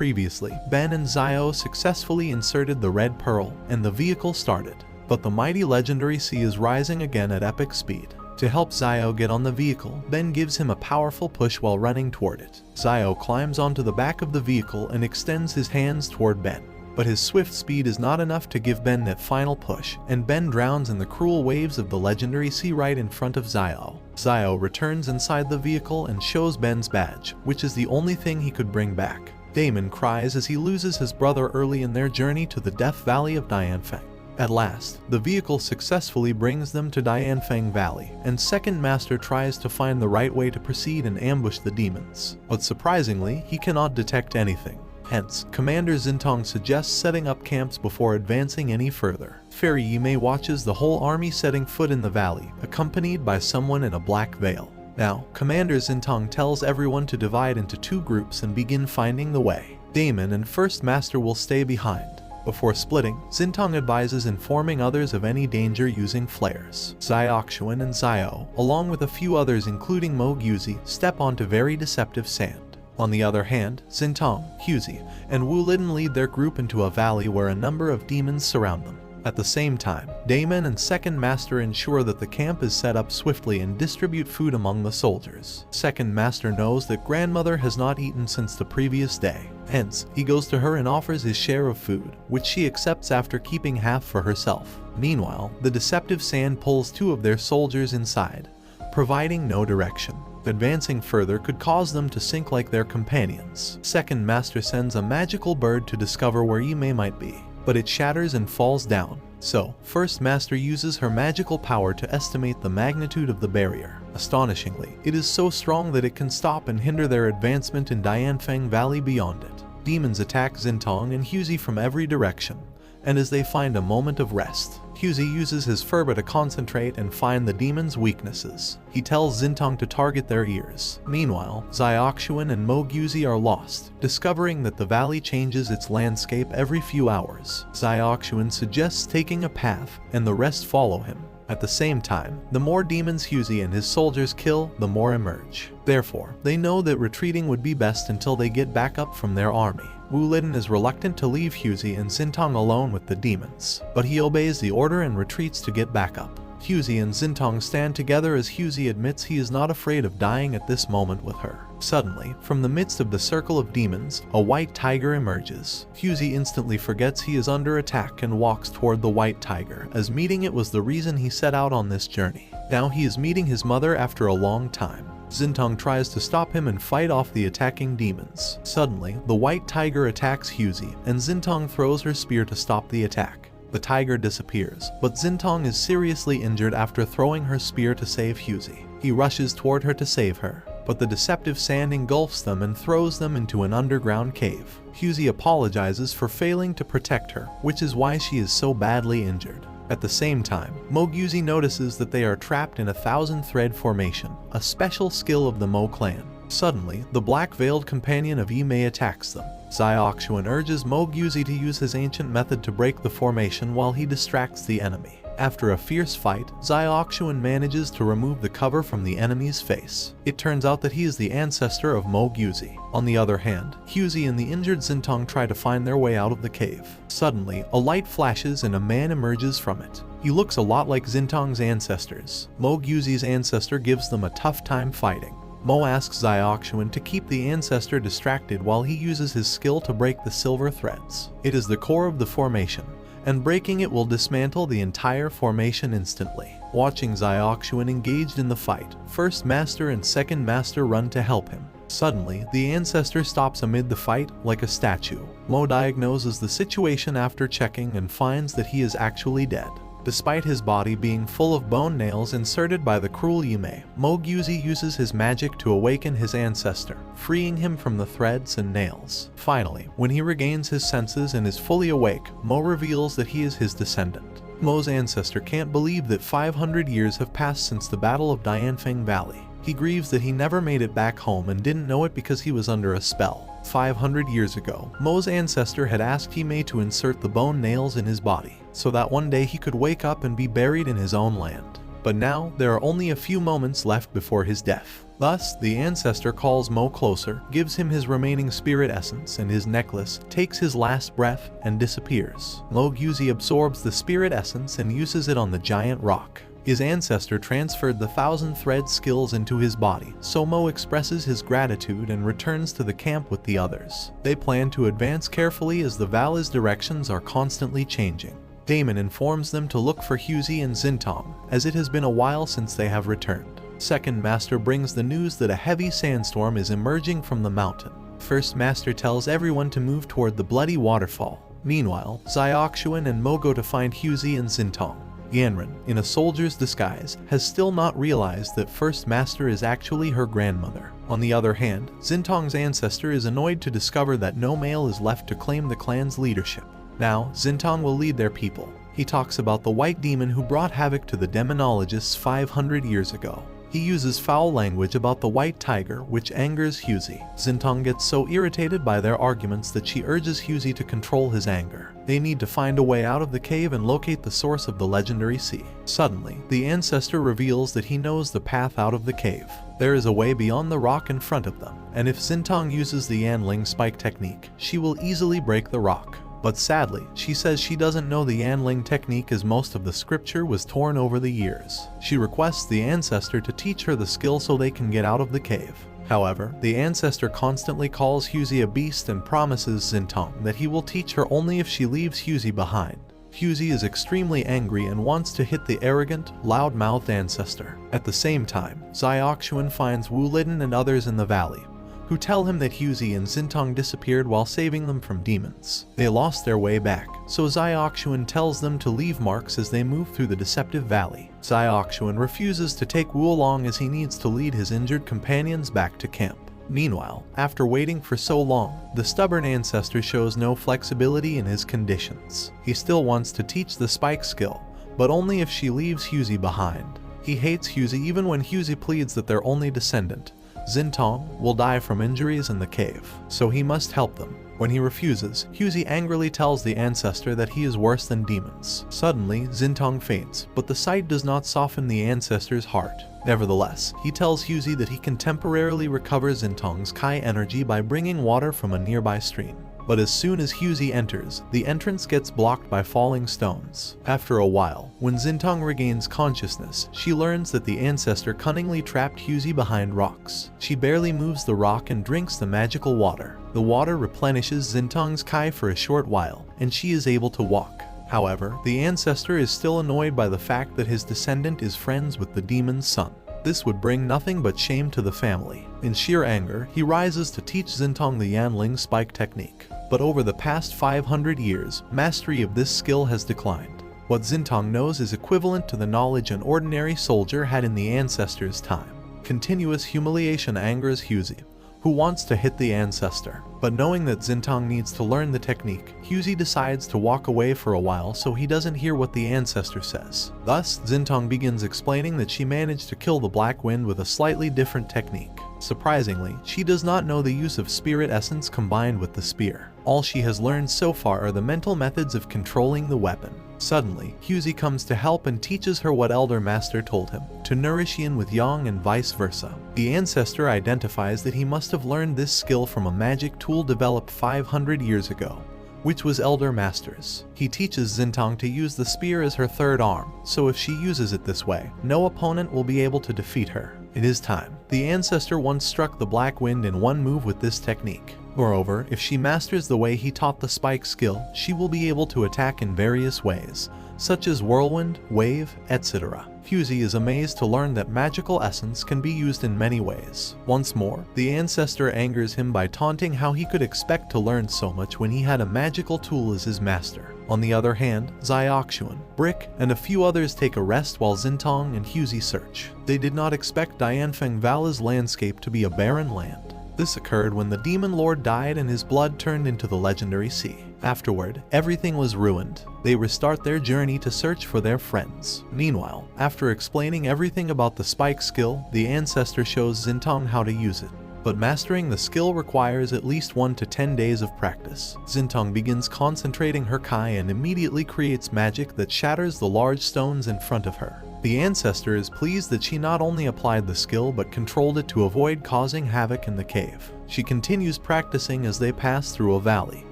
Previously, Ben and Zio successfully inserted the red pearl, and the vehicle started. But the mighty legendary sea is rising again at epic speed. To help Zio get on the vehicle, Ben gives him a powerful push while running toward it. Zio climbs onto the back of the vehicle and extends his hands toward Ben. But his swift speed is not enough to give Ben that final push, and Ben drowns in the cruel waves of the legendary sea right in front of Zio. Zio returns inside the vehicle and shows Ben's badge, which is the only thing he could bring back. Damon cries as he loses his brother early in their journey to the Death Valley of Dianfeng. At last, the vehicle successfully brings them to Dianfeng Valley, and Second Master tries to find the right way to proceed and ambush the demons. But surprisingly, he cannot detect anything. Hence, Commander Xintong suggests setting up camps before advancing any further. Fairy Yimei watches the whole army setting foot in the valley, accompanied by someone in a black veil. Now, Commander Xintong tells everyone to divide into 2 groups and begin finding the way. Damon and First Master will stay behind. Before splitting, Xintong advises informing others of any danger using flares. Zioxuan and Zio, along with a few others including Mo Guzi, step onto very deceptive sand. On the other hand, Xintong, Huzi, and Wu Liden lead their group into a valley where a number of demons surround them. At the same time, Damon and Second Master ensure that the camp is set up swiftly and distribute food among the soldiers. Second Master knows that grandmother has not eaten since the previous day. Hence, he goes to her and offers his share of food, which she accepts after keeping half for herself. Meanwhile, the deceptive sand pulls 2 of their soldiers inside, providing no direction. Advancing further could cause them to sink like their companions. Second Master sends a magical bird to discover where Yimei might be, but it shatters and falls down. So, First Master uses her magical power to estimate the magnitude of the barrier. Astonishingly, it is so strong that it can stop and hinder their advancement in Dianfeng Valley beyond it. Demons attack Xintong and Huzi from every direction, and as they find a moment of rest, Huzi uses his Furba to concentrate and find the demons' weaknesses. He tells Xintong to target their ears. Meanwhile, Zioxuan and Mo Guzi are lost, discovering that the valley changes its landscape every few hours. Zioxuan suggests taking a path, and the rest follow him. At the same time, the more demons Huzi and his soldiers kill, the more emerge. Therefore, they know that retreating would be best until they get back up from their army. Wu Liden is reluctant to leave Huzi and Xintong alone with the demons, but he obeys the order and retreats to get back up. Huzi and Xintong stand together as Huzi admits he is not afraid of dying at this moment with her. Suddenly, from the midst of the circle of demons, a white tiger emerges. Huzi instantly forgets he is under attack and walks toward the white tiger, as meeting it was the reason he set out on this journey. Now he is meeting his mother after a long time. Xintong tries to stop him and fight off the attacking demons. Suddenly, the white tiger attacks Huzi, and Xintong throws her spear to stop the attack. The tiger disappears, but Xintong is seriously injured after throwing her spear to save Huzi. He rushes toward her to save her, but the deceptive sand engulfs them and throws them into an underground cave. Huzi apologizes for failing to protect her, which is why she is so badly injured. At the same time, Mo Guzi notices that they are trapped in a 1,000-thread formation, a special skill of the Mo clan. Suddenly, the black-veiled companion of Yimei attacks them. Zioxuan urges Mo Guzi to use his ancient method to break the formation while he distracts the enemy. After a fierce fight, Zioxuan manages to remove the cover from the enemy's face. It turns out that he is the ancestor of Mo Guzi. On the other hand, Huzi and the injured Xintong try to find their way out of the cave. Suddenly, a light flashes and a man emerges from it. He looks a lot like Xintong's ancestors. Mo Guzi's ancestor gives them a tough time fighting. Mo asks Zioxuan to keep the ancestor distracted while he uses his skill to break the silver threads. It is the core of the formation, and breaking it will dismantle the entire formation instantly. Watching Zioxuan engaged in the fight, First Master and Second Master run to help him. Suddenly, the ancestor stops amid the fight like a statue. Mo diagnoses the situation after checking and finds that he is actually dead. Despite his body being full of bone nails inserted by the cruel Yimei, Mo Guzi uses his magic to awaken his ancestor, freeing him from the threads and nails. Finally, when he regains his senses and is fully awake, Mo reveals that he is his descendant. Mo's ancestor can't believe that 500 years have passed since the Battle of Dianfeng Valley. He grieves that he never made it back home and didn't know it because he was under a spell. 500 years ago, Mo's ancestor had asked Yimei to insert the bone nails in his body, so that one day he could wake up and be buried in his own land. But now, there are only a few moments left before his death. Thus, the ancestor calls Mo closer, gives him his remaining spirit essence and his necklace, takes his last breath, and disappears. Mo Gyuzi absorbs the spirit essence and uses it on the giant rock. His ancestor transferred the 1,000 thread skills into his body, so Mo expresses his gratitude and returns to the camp with the others. They plan to advance carefully as the valley's directions are constantly changing. Damon informs them to look for Huzi and Xintong, as it has been a while since they have returned. Second Master brings the news that a heavy sandstorm is emerging from the mountain. First Master tells everyone to move toward the bloody waterfall. Meanwhile, Xiaoxuan and Mo go to find Huzi and Xintong. Yanren, in a soldier's disguise, has still not realized that First Master is actually her grandmother. On the other hand, Xintong's ancestor is annoyed to discover that no male is left to claim the clan's leadership. Now, Xintong will lead their people. He talks about the white demon who brought havoc to the demonologists 500 years ago. He uses foul language about the white tiger, which angers Huzi. Xintong gets so irritated by their arguments that she urges Huzi to control his anger. They need to find a way out of the cave and locate the source of the legendary sea. Suddenly, the ancestor reveals that he knows the path out of the cave. There is a way beyond the rock in front of them, and if Xintong uses the Yanling spike technique, she will easily break the rock. But sadly, she says she doesn't know the Yanling technique as most of the scripture was torn over the years. She requests the ancestor to teach her the skill so they can get out of the cave. However, the ancestor constantly calls Huzi a beast and promises Xintong that he will teach her only if she leaves Huzi behind. Huzi is extremely angry and wants to hit the arrogant, loud-mouthed ancestor. At the same time, Xiaoxuan finds Wuliden and others in the valley, who tell him that Huzi and Xintong disappeared while saving them from demons. They lost their way back, so Xiaoxuan tells them to leave marks as they move through the deceptive valley. Xiaoxuan refuses to take Wu along as he needs to lead his injured companions back to camp. Meanwhile, after waiting for so long, the stubborn ancestor shows no flexibility in his conditions. He still wants to teach the spike skill, but only if she leaves Huzi behind. He hates Huzi even when Huzi pleads that their only descendant, Xintong, will die from injuries in the cave, so he must help them. When he refuses, Huzi angrily tells the ancestor that he is worse than demons. Suddenly, Xintong faints, but the sight does not soften the ancestor's heart. Nevertheless, he tells Huzi that he can temporarily recover Xintong's Kai energy by bringing water from a nearby stream. But as soon as Huzi enters, the entrance gets blocked by falling stones. After a while, when Xintong regains consciousness, she learns that the ancestor cunningly trapped Huzi behind rocks. She barely moves the rock and drinks the magical water. The water replenishes Xintong's Kai for a short while, and she is able to walk. However, the ancestor is still annoyed by the fact that his descendant is friends with the demon's son. This would bring nothing but shame to the family. In sheer anger, he rises to teach Xintong the Yanling spike technique. But over the past 500 years, mastery of this skill has declined. What Xintong knows is equivalent to the knowledge an ordinary soldier had in the ancestor's time. Continuous humiliation angers Huzi, who wants to hit the ancestor. But knowing that Xintong needs to learn the technique, Huzi decides to walk away for a while so he doesn't hear what the ancestor says. Thus, Xintong begins explaining that she managed to kill the Black Wind with a slightly different technique. Surprisingly, she does not know the use of spirit essence combined with the spear. All she has learned so far are the mental methods of controlling the weapon. Suddenly, Huzi comes to help and teaches her what Elder Master told him, to nourish Yin with Yang and vice versa. The ancestor identifies that he must have learned this skill from a magic tool developed 500 years ago, which was Elder Master's. He teaches Xintong to use the spear as her third arm, so if she uses it this way, no opponent will be able to defeat her. It is time. The ancestor once struck the Black Wind in one move with this technique. Moreover, if she masters the way he taught the spike skill, she will be able to attack in various ways, such as whirlwind, wave, etc. Huzi is amazed to learn that magical essence can be used in many ways. Once more, the ancestor angers him by taunting how he could expect to learn so much when he had a magical tool as his master. On the other hand, Xiaoxuan, Brick, and a few others take a rest while Xintong and Huzi search. They did not expect Dianfeng Vala's landscape to be a barren land. This occurred when the Demon Lord died and his blood turned into the legendary sea. Afterward, everything was ruined. They restart their journey to search for their friends. Meanwhile, after explaining everything about the spike skill, the ancestor shows Xintong how to use it. But mastering the skill requires at least 1 to 10 days of practice. Xintong begins concentrating her Kai and immediately creates magic that shatters the large stones in front of her. The ancestor is pleased that she not only applied the skill but controlled it to avoid causing havoc in the cave. She continues practicing as they pass through a valley.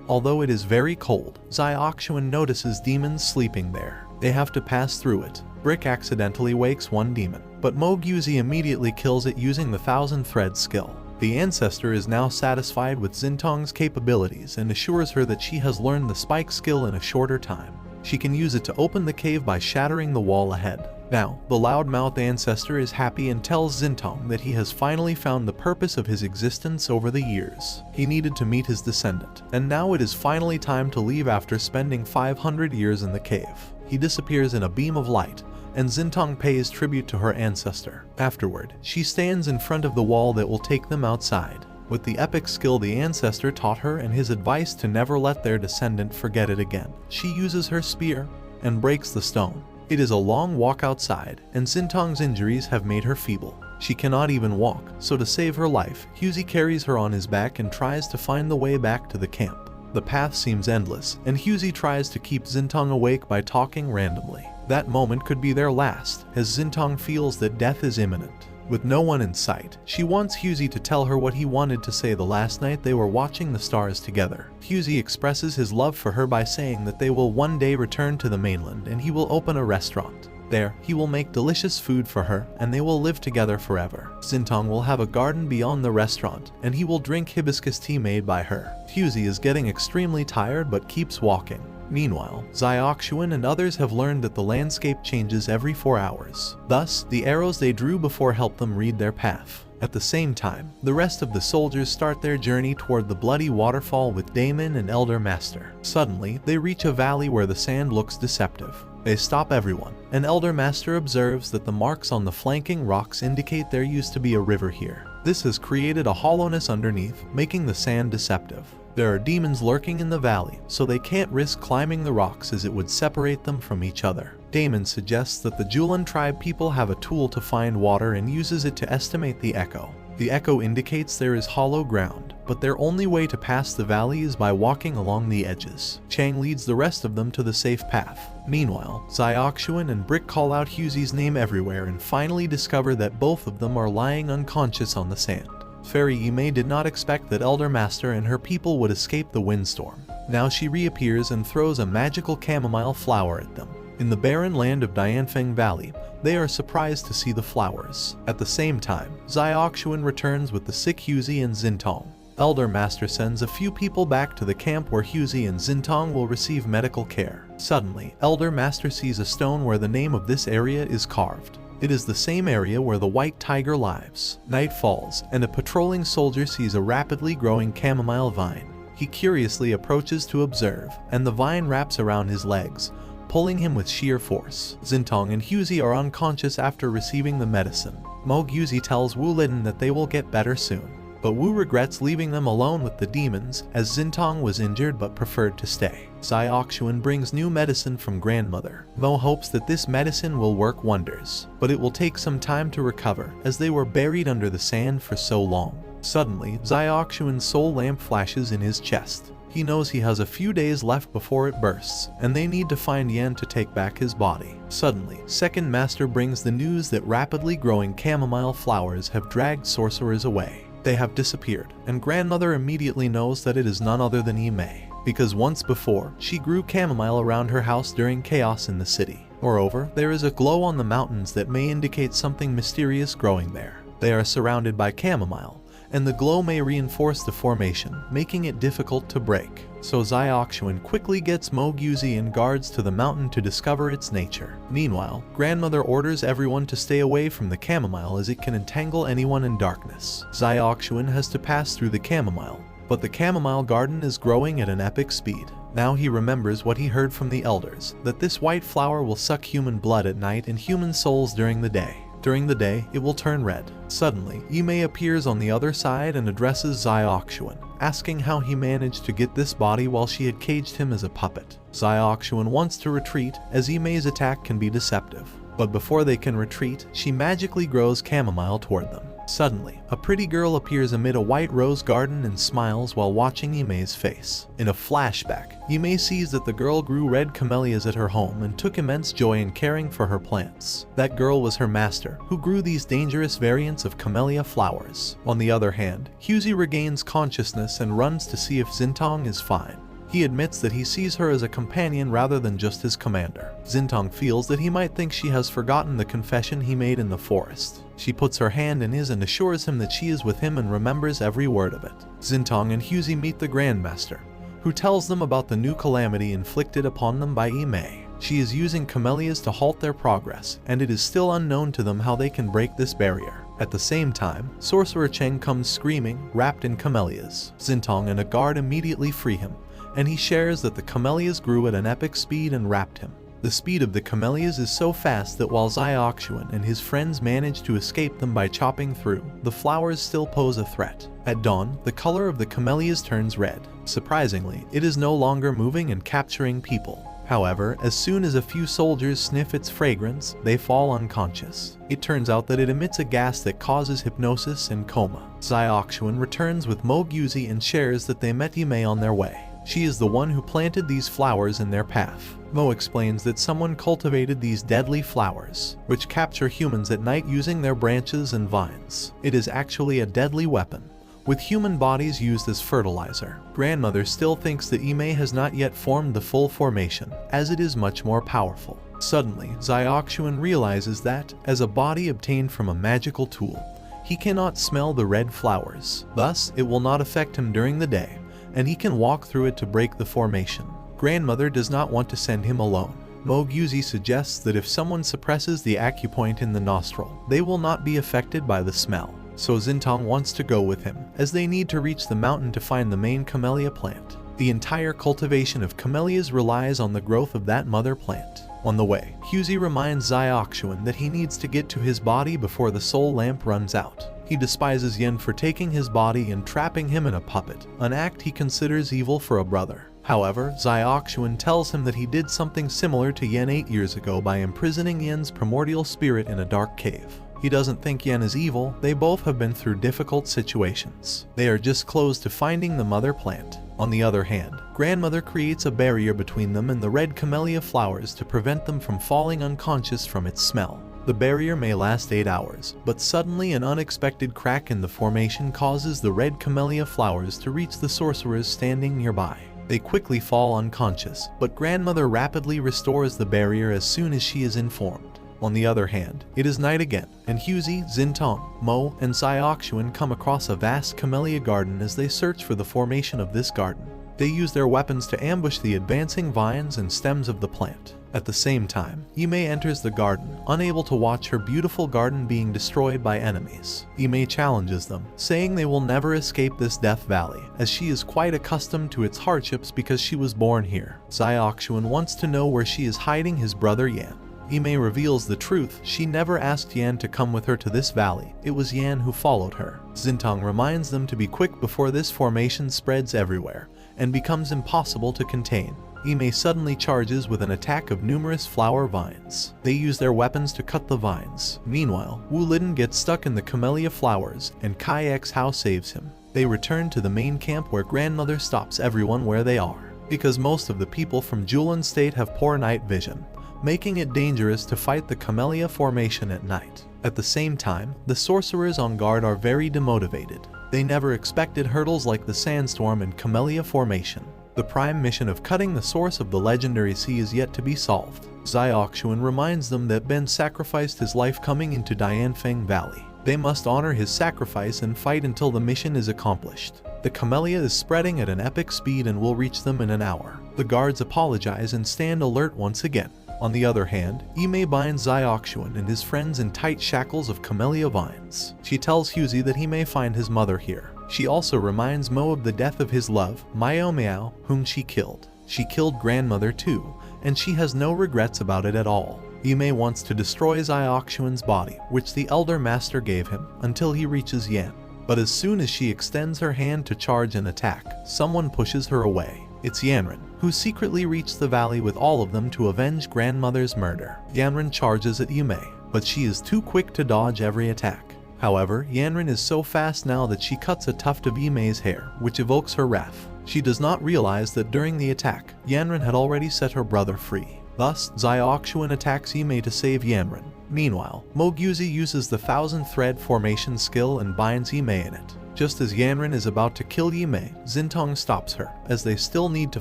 Although it is very cold, Zioxuan notices demons sleeping there. They have to pass through it. Brick accidentally wakes one demon, but Moguzi immediately kills it using the Thousand Thread skill. The ancestor is now satisfied with Xintong's capabilities and assures her that she has learned the spike skill in a shorter time. She can use it to open the cave by shattering the wall ahead. Now, the loudmouth ancestor is happy and tells Xintong that he has finally found the purpose of his existence over the years. He needed to meet his descendant, and now it is finally time to leave after spending 500 years in the cave. He disappears in a beam of light, and Xintong pays tribute to her ancestor. Afterward, she stands in front of the wall that will take them outside. With the epic skill the ancestor taught her and his advice to never let their descendant forget it again, she uses her spear and breaks the stone. It is a long walk outside, and Xintong's injuries have made her feeble. She cannot even walk, so to save her life, Huzi carries her on his back and tries to find the way back to the camp. The path seems endless, and Huzi tries to keep Xintong awake by talking randomly. That moment could be their last, as Xintong feels that death is imminent. With no one in sight, she wants Huzi to tell her what he wanted to say the last night they were watching the stars together. Huzi expresses his love for her by saying that they will one day return to the mainland and he will open a restaurant. There, he will make delicious food for her and they will live together forever. Xintong will have a garden beyond the restaurant and he will drink hibiscus tea made by her. Huzi is getting extremely tired but keeps walking. Meanwhile, Zioxuan and others have learned that the landscape changes every 4 hours. Thus, the arrows they drew before help them read their path. At the same time, the rest of the soldiers start their journey toward the bloody waterfall with Damon and Elder Master. Suddenly, they reach a valley where the sand looks deceptive. They stop everyone, and Elder Master observes that the marks on the flanking rocks indicate there used to be a river here. This has created a hollowness underneath, making the sand deceptive. There are demons lurking in the valley, so they can't risk climbing the rocks as it would separate them from each other. Damon suggests that the Julan tribe people have a tool to find water and uses it to estimate the echo. The echo indicates there is hollow ground, but their only way to pass the valley is by walking along the edges. Chang leads the rest of them to the safe path. Meanwhile, Zioxuan and Brick call out Huzi's name everywhere and finally discover that both of them are lying unconscious on the sand. Fairy Yimei did not expect that Elder Master and her people would escape the windstorm. Now she reappears and throws a magical chamomile flower at them. In the barren land of Dianfeng Valley, they are surprised to see the flowers. At the same time, Zioxuan returns with the sick Huzi and Xintong. Elder Master sends a few people back to the camp where Huzi and Xintong will receive medical care. Suddenly, Elder Master sees a stone where the name of this area is carved. It is the same area where the white tiger lives. Night falls, and a patrolling soldier sees a rapidly growing chamomile vine. He curiously approaches to observe, and the vine wraps around his legs, pulling him with sheer force. Xintong and Huzi are unconscious after receiving the medicine. Moguzi tells Wu Liden that they will get better soon, but Wu regrets leaving them alone with the demons, as Xintong was injured but preferred to stay. Zioxuan brings new medicine from grandmother. Mo hopes that this medicine will work wonders, but it will take some time to recover, as they were buried under the sand for so long. Suddenly, Zioxuan's soul lamp flashes in his chest. He knows he has a few days left before it bursts, and they need to find Yan to take back his body. Suddenly, Second Master brings the news that rapidly growing chamomile flowers have dragged sorcerers away. They have disappeared, and grandmother immediately knows that it is none other than Yimei, because once before, she grew chamomile around her house during chaos in the city. Moreover, there is a glow on the mountains that may indicate something mysterious growing there. They are surrounded by chamomile, and the glow may reinforce the formation, making it difficult to break. So Zioxuan quickly gets Moguzi and guards to the mountain to discover its nature. Meanwhile, grandmother orders everyone to stay away from the chamomile as it can entangle anyone in darkness. Zioxuan has to pass through the chamomile, but the chamomile garden is growing at an epic speed. Now he remembers what he heard from the elders, that this white flower will suck human blood at night and human souls during the day. During the day, it will turn red. Suddenly, Yimei appears on the other side and addresses Zioxuan, asking how he managed to get this body while she had caged him as a puppet. Zioxuan wants to retreat, as Yimei's attack can be deceptive. But before they can retreat, she magically grows chamomile toward them. Suddenly, a pretty girl appears amid a white rose garden and smiles while watching Imei's face. In a flashback, Imei sees that the girl grew red camellias at her home and took immense joy in caring for her plants. That girl was her master, who grew these dangerous variants of camellia flowers. On the other hand, Hughie regains consciousness and runs to see if Xintong is fine. He admits that he sees her as a companion rather than just his commander. Xintong feels that he might think she has forgotten the confession he made in the forest. She puts her hand in his and assures him that she is with him and remembers every word of it. Xintong and Hughie meet the Grandmaster, who tells them about the new calamity inflicted upon them by Imei. She is using camellias to halt their progress, and it is still unknown to them how they can break this barrier. At the same time, Sorcerer Cheng comes screaming, wrapped in camellias. Xintong and a guard immediately free him, and he shares that the camellias grew at an epic speed and wrapped him. The speed of the camellias is so fast that while Xiaoxuan and his friends manage to escape them by chopping through, the flowers still pose a threat. At dawn, the color of the camellias turns red. Surprisingly, it is no longer moving and capturing people. However, as soon as a few soldiers sniff its fragrance, they fall unconscious. It turns out that it emits a gas that causes hypnosis and coma. Xiaoxuan returns with Mo Guzi and shares that they met Imei on their way. She is the one who planted these flowers in their path. Mo explains that someone cultivated these deadly flowers, which capture humans at night using their branches and vines. It is actually a deadly weapon, with human bodies used as fertilizer. Grandmother still thinks that Imei has not yet formed the full formation, as it is much more powerful. Suddenly, Xiaoxuan realizes that, as a body obtained from a magical tool, he cannot smell the red flowers. Thus, it will not affect him during the day, and he can walk through it to break the formation. Grandmother does not want to send him alone. Mo Guzi suggests that if someone suppresses the acupoint in the nostril, they will not be affected by the smell. So Xintong wants to go with him, as they need to reach the mountain to find the main camellia plant. The entire cultivation of camellias relies on the growth of that mother plant. On the way, Hughie reminds Xiaoxuan that he needs to get to his body before the soul lamp runs out. He despises Yen for taking his body and trapping him in a puppet, an act he considers evil for a brother. However, Xiaoxuan tells him that he did something similar to Yen 8 years ago by imprisoning Yen's primordial spirit in a dark cave. He doesn't think Yen is evil, they both have been through difficult situations. They are just close to finding the mother plant. On the other hand, Grandmother creates a barrier between them and the red camellia flowers to prevent them from falling unconscious from its smell. The barrier may last 8 hours, but suddenly an unexpected crack in the formation causes the red camellia flowers to reach the sorcerers standing nearby. They quickly fall unconscious, but Grandmother rapidly restores the barrier as soon as she is informed. On the other hand, it is night again, and Hughie, Xintong, Mo, and Xiaoxuan come across a vast camellia garden as they search for the formation of this garden. They use their weapons to ambush the advancing vines and stems of the plant. At the same time, Imei enters the garden, unable to watch her beautiful garden being destroyed by enemies. Imei challenges them, saying they will never escape this Death Valley, as she is quite accustomed to its hardships because she was born here. Xiaoxuan wants to know where she is hiding his brother Yan. Imei reveals the truth, she never asked Yan to come with her to this valley, it was Yan who followed her. Xintong reminds them to be quick before this formation spreads everywhere, and becomes impossible to contain. Imei suddenly charges with an attack of numerous flower vines. They use their weapons to cut the vines. Meanwhile, Wu Liden gets stuck in the camellia flowers, and Kai X Hao saves him. They return to the main camp where Grandmother stops everyone where they are, because most of the people from Julan State have poor night vision, making it dangerous to fight the camellia formation at night. At the same time, the sorcerers on guard are very demotivated. They never expected hurdles like the sandstorm and camellia formation. The prime mission of cutting the source of the legendary sea is yet to be solved. Xiaoxuan reminds them that Ben sacrificed his life coming into Dianfeng Valley. They must honor his sacrifice and fight until the mission is accomplished. The camellia is spreading at an epic speed and will reach them in an hour. The guards apologize and stand alert once again. On the other hand, Imei binds Xiaoxuan and his friends in tight shackles of camellia vines. She tells Hughie that he may find his mother here. She also reminds Mo of the death of his love, Miao Miao, whom she killed. She killed Grandmother too, and she has no regrets about it at all. Imei wants to destroy Xiaoxuan's body, which the Elder Master gave him, until he reaches Yan. But as soon as she extends her hand to charge an attack, someone pushes her away. It's Yanren, who secretly reached the valley with all of them to avenge Grandmother's murder. Yanren charges at Imei, but she is too quick to dodge every attack. However, Yanran is so fast now that she cuts a tuft of Yimei's hair, which evokes her wrath. She does not realize that during the attack, Yanran had already set her brother free. Thus, Xiaoxuan attacks Yimei to save Yanran. Meanwhile, Mo Guzi uses the 1,000-thread formation skill and binds Yimei in it. Just as Yanran is about to kill Yimei, Xintong stops her, as they still need to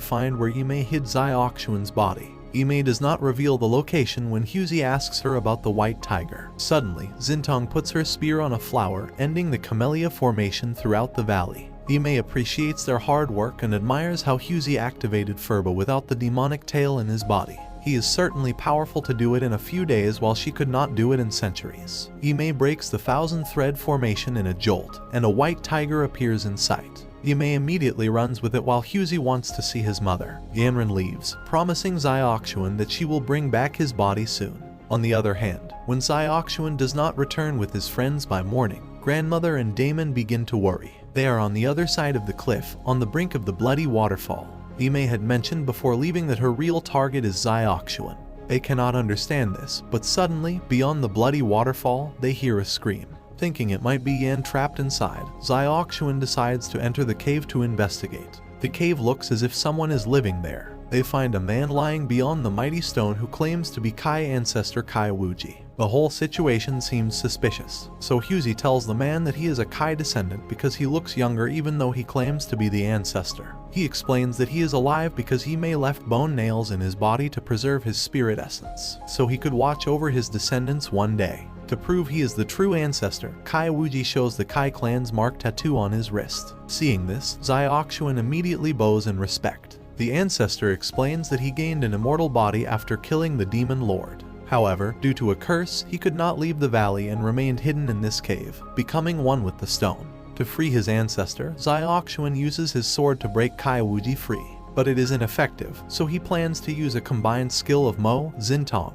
find where Yimei hid Xiaoxuan's body. Yimei does not reveal the location when Huzi asks her about the white tiger. Suddenly, Xintong puts her spear on a flower, ending the camellia formation throughout the valley. Yimei appreciates their hard work and admires how Huzi activated Furba without the demonic tail in his body. He is certainly powerful to do it in a few days while she could not do it in centuries. Yimei breaks the 1,000-thread formation in a jolt, and a white tiger appears in sight. Yimei immediately runs with it while Huzi wants to see his mother. Yanran leaves, promising Xiaoxuan that she will bring back his body soon. On the other hand, when Xiaoxuan does not return with his friends by morning, grandmother and Damon begin to worry. They are on the other side of the cliff, on the brink of the bloody waterfall. Yimei had mentioned before leaving that her real target is Xiaoxuan. They cannot understand this, but suddenly, beyond the bloody waterfall, they hear a scream. Thinking it might be Yan trapped inside, Xiaoxuan decides to enter the cave to investigate. The cave looks as if someone is living there. They find a man lying beyond the mighty stone who claims to be Kai ancestor Kai Wuji. The whole situation seems suspicious, so Huzi tells the man that he is a Kai descendant because he looks younger even though he claims to be the ancestor. He explains that he is alive because Yimei left bone nails in his body to preserve his spirit essence, so he could watch over his descendants one day. To prove he is the true ancestor, Kai Wuji shows the Kai clan's mark tattoo on his wrist. Seeing this, Xiaoxuan immediately bows in respect. The ancestor explains that he gained an immortal body after killing the demon lord. However, due to a curse, he could not leave the valley and remained hidden in this cave, becoming one with the stone. To free his ancestor, Xiaoxuan uses his sword to break Kai Wuji free, but it is ineffective, so he plans to use a combined skill of Mo, Xintong,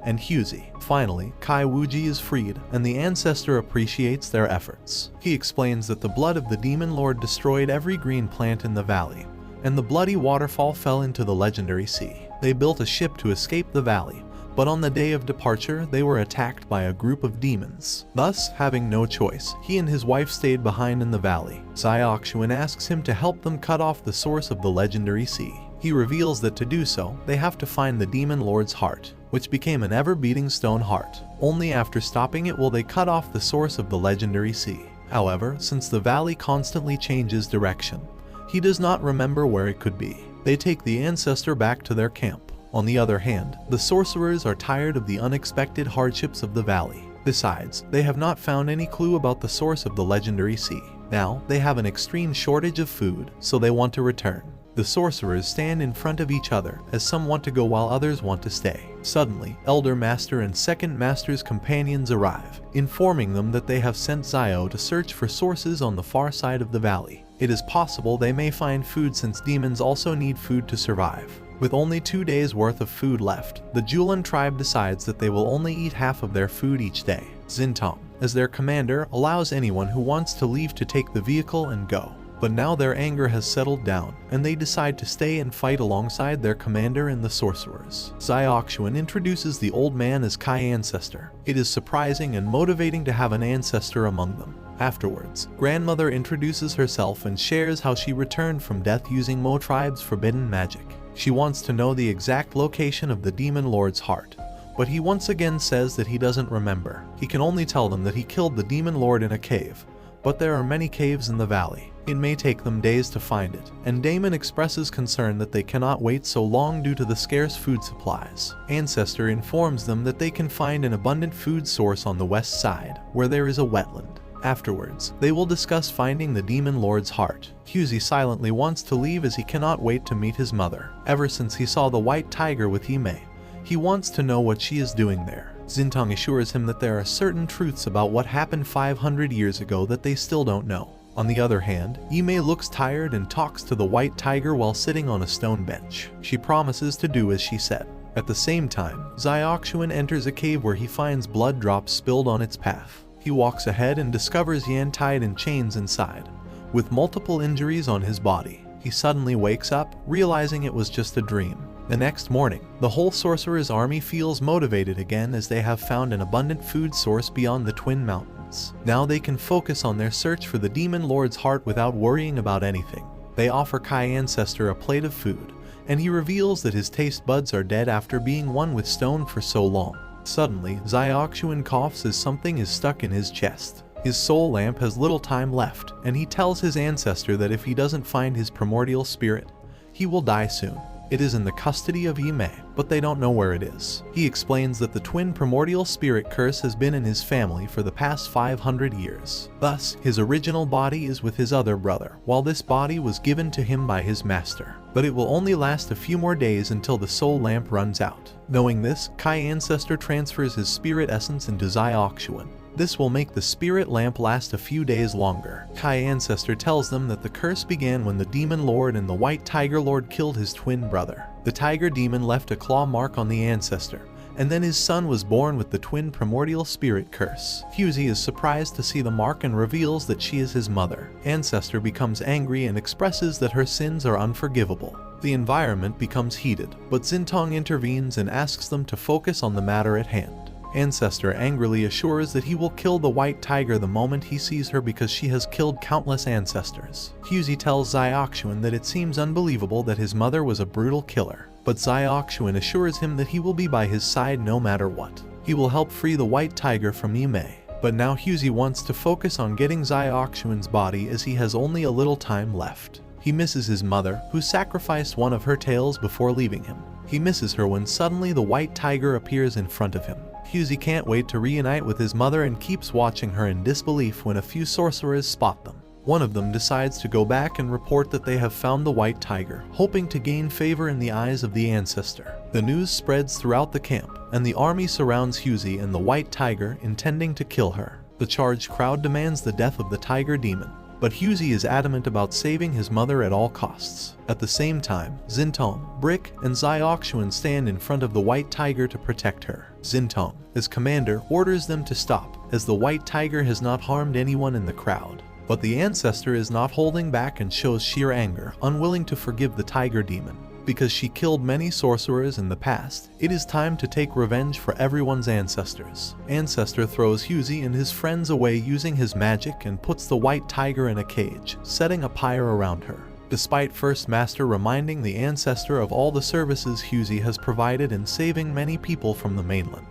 and Huzi. Finally, Kai Wuji is freed, and the ancestor appreciates their efforts. He explains that the blood of the demon lord destroyed every green plant in the valley, and the bloody waterfall fell into the legendary sea. They built a ship to escape the valley, but on the day of departure, they were attacked by a group of demons. Thus, having no choice, he and his wife stayed behind in the valley. Xiaoxuan asks him to help them cut off the source of the legendary sea. He reveals that to do so, they have to find the demon lord's heart, which became an ever-beating stone heart. Only after stopping it will they cut off the source of the legendary sea. However, since the valley constantly changes direction, he does not remember where it could be. They take the ancestor back to their camp. On the other hand, the sorcerers are tired of the unexpected hardships of the valley. Besides, they have not found any clue about the source of the legendary sea. Now, they have an extreme shortage of food, so they want to return. The sorcerers stand in front of each other, as some want to go while others want to stay. Suddenly, Elder Master and Second Master's companions arrive, informing them that they have sent Zio to search for sources on the far side of the valley. It is possible they may find food since demons also need food to survive. With only 2 days worth of food left, the Julan tribe decides that they will only eat half of their food each day. Xintong, as their commander, allows anyone who wants to leave to take the vehicle and go. But now their anger has settled down, and they decide to stay and fight alongside their commander and the sorcerers. Xiaoxuan introduces the old man as Kai ancestor. It is surprising and motivating to have an ancestor among them. Afterwards, grandmother introduces herself and shares how she returned from death using Mo tribe's forbidden magic. She wants to know the exact location of the demon lord's heart, but he once again says that he doesn't remember. He can only tell them that he killed the demon lord in a cave, but there are many caves in the valley. It may take them days to find it, and Damon expresses concern that they cannot wait so long due to the scarce food supplies. Ancestor informs them that they can find an abundant food source on the west side, where there is a wetland. Afterwards, they will discuss finding the demon lord's heart. Huzi silently wants to leave as he cannot wait to meet his mother. Ever since he saw the white tiger with Yimei, he wants to know what she is doing there. Xintong assures him that there are certain truths about what happened 500 years ago that they still don't know. On the other hand, Yimei looks tired and talks to the white tiger while sitting on a stone bench. She promises to do as she said. At the same time, Xiaoxuan enters a cave where he finds blood drops spilled on its path. He walks ahead and discovers Yan tied in chains inside, with multiple injuries on his body. He suddenly wakes up, realizing it was just a dream. The next morning, the whole sorcerer's army feels motivated again as they have found an abundant food source beyond the Twin Mountains. friends. Now they can focus on their search for the Demon Lord's heart without worrying about anything. They offer Kai Ancestor a plate of food, and he reveals that his taste buds are dead after being one with stone for so long. Suddenly, Xiaoxuan coughs as something is stuck in his chest. His soul lamp has little time left, and he tells his ancestor that if he doesn't find his primordial spirit, he will die soon. It is in the custody of Yimei, but they don't know where it is. He explains that the twin primordial spirit curse has been in his family for the past 500 years. Thus, his original body is with his other brother, while this body was given to him by his master. But it will only last a few more days until the soul lamp runs out. Knowing this, Kai Ancestor transfers his spirit essence into Xiaoxuan. This will make the spirit lamp last a few days longer. Kai Ancestor tells them that the curse began when the Demon Lord and the White Tiger Lord killed his twin brother. The Tiger Demon left a claw mark on the Ancestor, and then his son was born with the twin primordial spirit curse. Hughie is surprised to see the mark and reveals that she is his mother. Ancestor becomes angry and expresses that her sins are unforgivable. The environment becomes heated, but Xintong intervenes and asks them to focus on the matter at hand. Ancestor angrily assures that he will kill the White Tiger the moment he sees her because she has killed countless ancestors. Hughie tells Xiaoxuan that it seems unbelievable that his mother was a brutal killer, but Xiaoxuan assures him that he will be by his side no matter what. He will help free the White Tiger from Yimei. But now Hughie wants to focus on getting Xiaoxuan's body as he has only a little time left. He misses his mother, who sacrificed one of her tails before leaving him. He misses her when suddenly the White Tiger appears in front of him. Hughie can't wait to reunite with his mother and keeps watching her in disbelief when a few sorcerers spot them. One of them decides to go back and report that they have found the White Tiger, hoping to gain favor in the eyes of the ancestor. The news spreads throughout the camp, and the army surrounds Hughie and the White Tiger, intending to kill her. The charged crowd demands the death of the Tiger Demon, but Hughie is adamant about saving his mother at all costs. At the same time, Xintong, Brick, and Xiaoxuan stand in front of the White Tiger to protect her. Xintong, as commander, orders them to stop, as the White Tiger has not harmed anyone in the crowd. But the ancestor is not holding back and shows sheer anger, unwilling to forgive the Tiger Demon. Because she killed many sorcerers in the past, it is time to take revenge for everyone's ancestors. Ancestor throws Hughie and his friends away using his magic and puts the White Tiger in a cage, setting a pyre around her. Despite First Master reminding the ancestor of all the services Hughie has provided in saving many people from the mainland,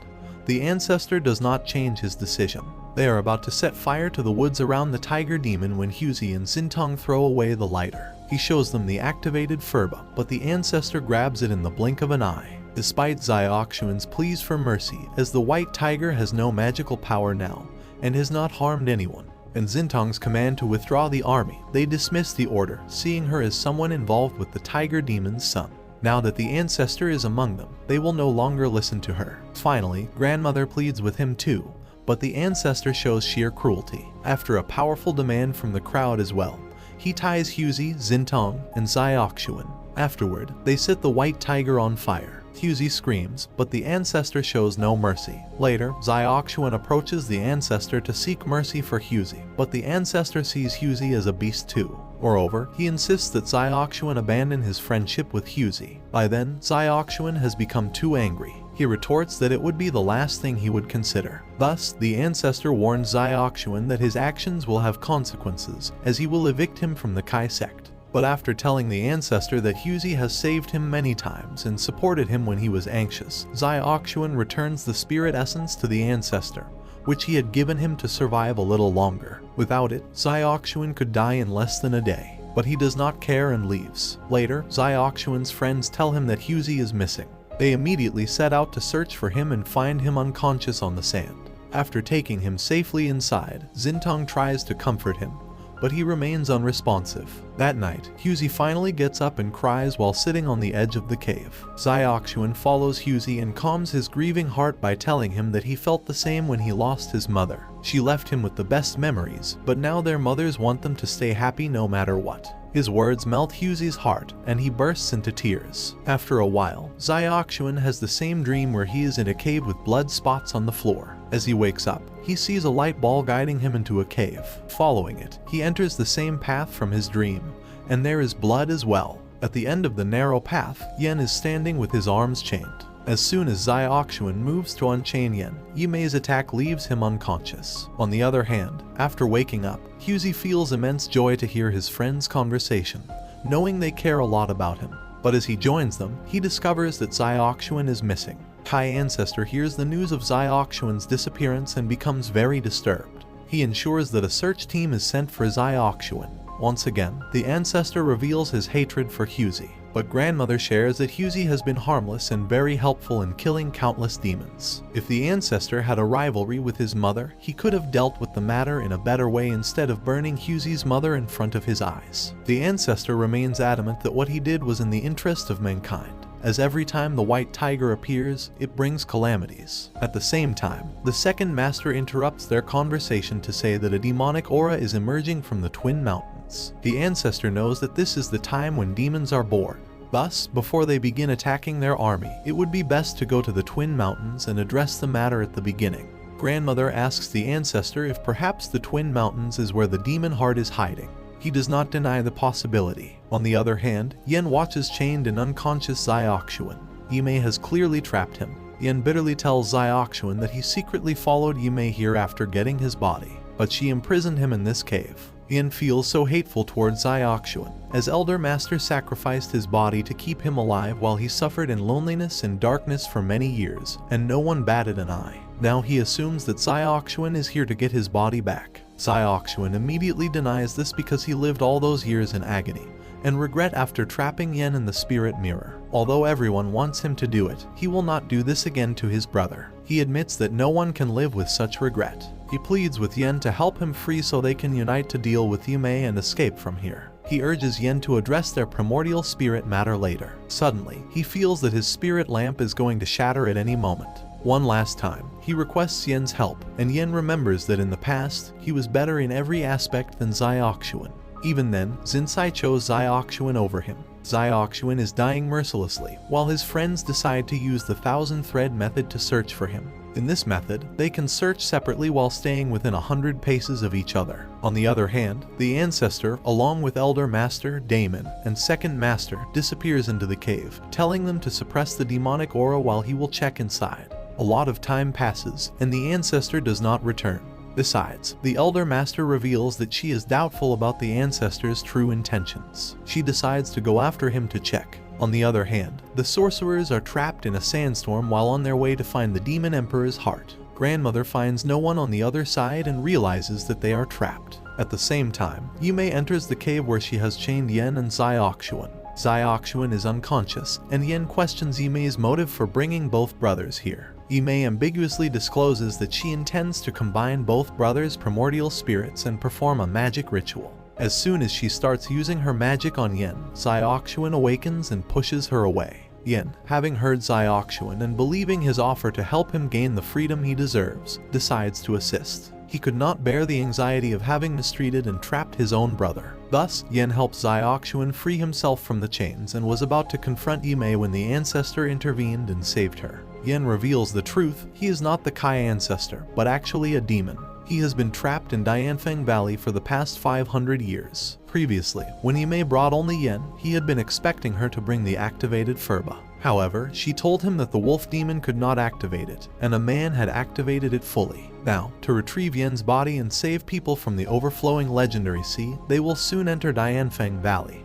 the ancestor does not change his decision. They are about to set fire to the woods around the Tiger Demon when Hughie and Xintong throw away the lighter. He shows them the activated Furba, but the ancestor grabs it in the blink of an eye. Despite Xiaoxuan's pleas for mercy, as the White Tiger has no magical power now, and has not harmed anyone, and Xintong's command to withdraw the army, they dismiss the order, seeing her as someone involved with the Tiger Demon's son. Now that the ancestor is among them, they will no longer listen to her. Finally, Grandmother pleads with him too, but the ancestor shows sheer cruelty. After a powerful demand from the crowd as well, he ties Hughie, Xintong, and Xiaoxuan. Afterward, they set the White Tiger on fire. Hughie screams, but the ancestor shows no mercy. Later, Xiaoxuan approaches the ancestor to seek mercy for Hughie, but the ancestor sees Hughie as a beast too. Moreover, he insists that Xiaoxuan abandon his friendship with Hughie. By then, Xiaoxuan has become too angry. He retorts that it would be the last thing he would consider. Thus, the ancestor warns Xiaoxuan that his actions will have consequences, as he will evict him from the Kai sect. But after telling the ancestor that Hughie has saved him many times and supported him when he was anxious, Xiaoxuan returns the spirit essence to the ancestor, which he had given him to survive a little longer. Without it, Xiaoxuan could die in less than a day. But he does not care and leaves. Later, Xiaoxuan's friends tell him that Hughie is missing. They immediately set out to search for him and find him unconscious on the sand. After taking him safely inside, Xintong tries to comfort him, but he remains unresponsive. That night, Hughie finally gets up and cries while sitting on the edge of the cave. Xiaoxuan follows Hughie and calms his grieving heart by telling him that he felt the same when he lost his mother. She left him with the best memories, but now their mothers want them to stay happy no matter what. His words melt Hughie's heart, and he bursts into tears. After a while, Xiaoxuan has the same dream where he is in a cave with blood spots on the floor. As he wakes up, he sees a light ball guiding him into a cave. Following it, he enters the same path from his dream, and there is blood as well. At the end of the narrow path, Yen is standing with his arms chained. As soon as Xiaoxuan moves to unchain Yen, Yimei's attack leaves him unconscious. On the other hand, after waking up, Huzi feels immense joy to hear his friends' conversation, knowing they care a lot about him. But as he joins them, he discovers that Xiaoxuan is missing. Kai Ancestor hears the news of Xiaoxuan's disappearance and becomes very disturbed. He ensures that a search team is sent for Xiaoxuan. Once again, the Ancestor reveals his hatred for Huzi, but Grandmother shares that Huzi has been harmless and very helpful in killing countless demons. If the Ancestor had a rivalry with his mother, he could have dealt with the matter in a better way instead of burning Huzi's mother in front of his eyes. The Ancestor remains adamant that what he did was in the interest of mankind, as every time the white tiger appears, it brings calamities. At the same time, the second master interrupts their conversation to say that a demonic aura is emerging from the Twin Mountains. The Ancestor knows that this is the time when demons are born. Thus, before they begin attacking their army, it would be best to go to the Twin Mountains and address the matter at the beginning. Grandmother asks the Ancestor if perhaps the Twin Mountains is where the demon heart is hiding. He does not deny the possibility. On the other hand, Yen watches chained and unconscious Xiaoxuan. Yimei has clearly trapped him. Yen bitterly tells Xiaoxuan that he secretly followed Yimei here after getting his body, but she imprisoned him in this cave. Yen feels so hateful towards Xiaoxuan, as Elder Master sacrificed his body to keep him alive while he suffered in loneliness and darkness for many years, and no one batted an eye. Now he assumes that Xiaoxuan is here to get his body back. Xiaoxuan immediately denies this because he lived all those years in agony and regret after trapping Yen in the spirit mirror. Although everyone wants him to do it, he will not do this again to his brother. He admits that no one can live with such regret. He pleads with Yen to help him free so they can unite to deal with Yimei and escape from here. He urges Yen to address their primordial spirit matter later. Suddenly, he feels that his spirit lamp is going to shatter at any moment. One last time, he requests Yen's help, and Yen remembers that in the past, he was better in every aspect than Xiaoxuan. Even then, Zinsai chose Xiaoxuan over him. Xiaoxuan is dying mercilessly, while his friends decide to use the 1,000-thread method to search for him. In this method, they can search separately while staying within 100 paces of each other. On the other hand, the Ancestor, along with Elder Master, Daemon, and Second Master, disappears into the cave, telling them to suppress the demonic aura while he will check inside. A lot of time passes, and the Ancestor does not return. Besides, the Elder Master reveals that she is doubtful about the Ancestor's true intentions. She decides to go after him to check. On the other hand, the sorcerers are trapped in a sandstorm while on their way to find the Demon Emperor's heart. Grandmother finds no one on the other side and realizes that they are trapped. At the same time, Yimei enters the cave where she has chained Yen and Xiaoxuan. Xiaoxuan is unconscious, and Yen questions Yimei's motive for bringing both brothers here. Yimei ambiguously discloses that she intends to combine both brothers' primordial spirits and perform a magic ritual. As soon as she starts using her magic on Yen, Xiaoxuan awakens and pushes her away. Yen, having heard Xiaoxuan and believing his offer to help him gain the freedom he deserves, decides to assist. He could not bear the anxiety of having mistreated and trapped his own brother. Thus, Yen helps Xiaoxuan free himself from the chains and was about to confront Yimei when the Ancestor intervened and saved her. Yen reveals the truth: he is not the Kai Ancestor, but actually a demon. He has been trapped in Dianfeng Valley for the past 500 years. Previously, when Yimei brought only Yen, he had been expecting her to bring the activated Furba. However, she told him that the wolf demon could not activate it, and a man had activated it fully. Now, to retrieve Yen's body and save people from the overflowing legendary sea, they will soon enter Dianfeng Valley.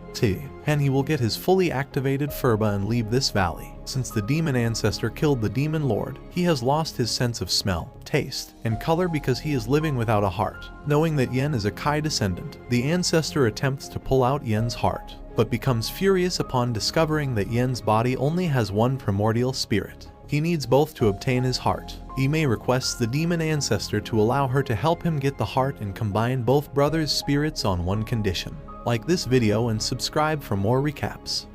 And he will get his fully activated Furba and leave this valley. Since the demon ancestor killed the demon lord, he has lost his sense of smell, taste, and color because he is living without a heart. Knowing that Yen is a Kai descendant, the ancestor attempts to pull out Yen's heart, but becomes furious upon discovering that Yen's body only has one primordial spirit. He needs both to obtain his heart. Yimei requests the demon ancestor to allow her to help him get the heart and combine both brothers' spirits on one condition. Like this video and subscribe for more recaps.